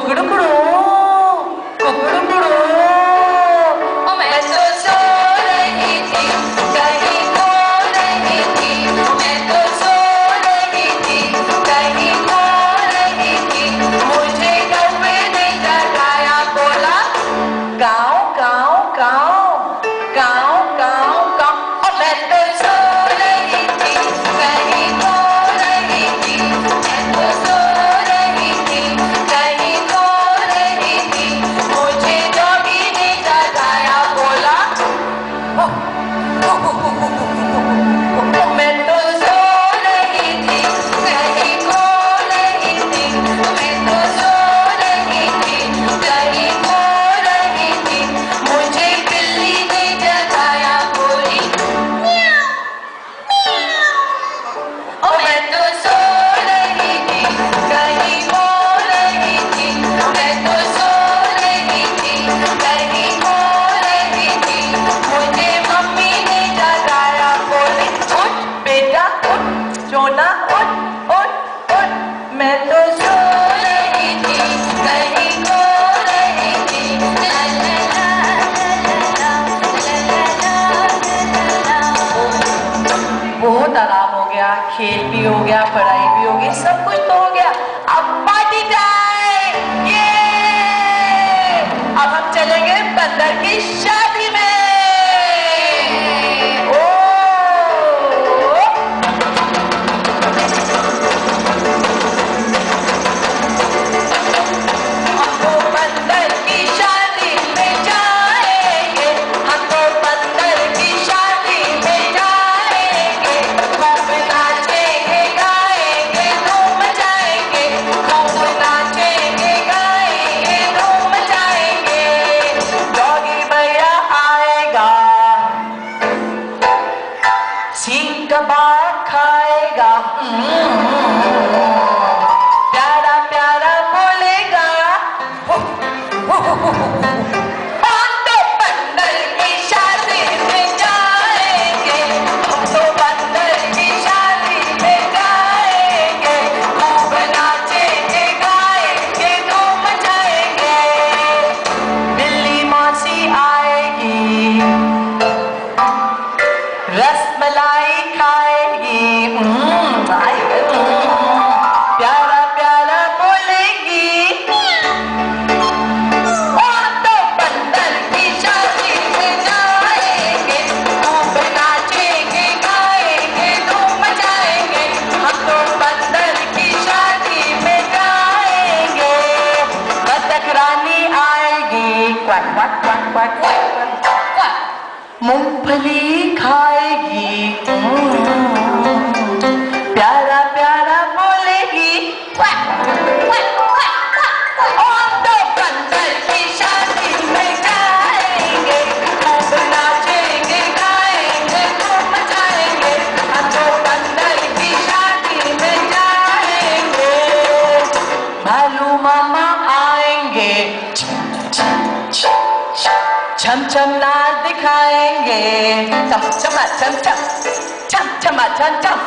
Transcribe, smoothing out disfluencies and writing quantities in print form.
कुकड़ुकुड़ू कुकड़ुकुड़ू मैं तो सो रही थी कहीं खो रही थी मैं तो सो रही थी कहीं खो रही थी मुझे कौवे ने जगाया बोला गाँव गाँव गाँव गाँव गाँव गाँव मैं तो सो रही थी कहीं खो रही थी मैं तो सो रही थी कहीं खो रही थी मुझे डॉगी ने जगाया बोला मैं तो सो रही थी कहीं खो रही थी मैं तो सो रही थी कहीं खो रही थी मुझे बिल्ली ने जगाया बोली म्याऊ म्याऊ मैं तो सो रही थी कहीं खो रही थी मैं तो सो रही थी कहीं खो रही थी मुझे मम्मी ने जगाया बोली उठ बेटा उठ सोना उठ उठ उठ मैं तो सो रही थी कहीं खो रही थी ला ला ला बहुत आराम हो गया, खेल भी हो गया, पढ़ाई भी हो गई, सब कुछ तो हो गया। अब पार्टी टाइम, ये अब हम चलेंगे बंदर की शादी में। ओ हम तो बंदर की शादी में जाएंगे, हम तो बंदर की शादी में जाएंगे, खूब नाचेंगे गाएंगे धूम जाएंगे, खूब नाचेंगे गाएंगे धूम जाएंगे। डॉगी भैया आएगा, सींग कबाब खाएगा, प्यारा प्यारा बोलेगा। हम तो बंदर की शादी में जाएंगे, हम तो बंदर की शादी में जाएंगे, खूब नाचेंगे गाएंगे धूम जाएंगे। बिल्ली मौसी आएगी, रसमलाई खाएगी, प्यारा प्यारा बोलेगी। हम तो बंदर की शादी में जाएंगे, खूब नाचेंगे गाएंगे धूम जाएंगे, हम तो बंदर की शादी में जाएंगे। बतख रानी आएगी, quack quack quack quack quack quack, मूंगफली खाएगी, प्यारा प्यारा बोलेगी। Quack quack quack quack. हम तो बंदर की शादी में जाएंगे, खूब नाचेंगे गाएंगे धूम जाएंगे, हम तो बंदर की शादी में जाएंगे। भालू मामा आएंगे, छम छम नाच दिखाएंगे, चम चमा चम चम चम चमा चम चम।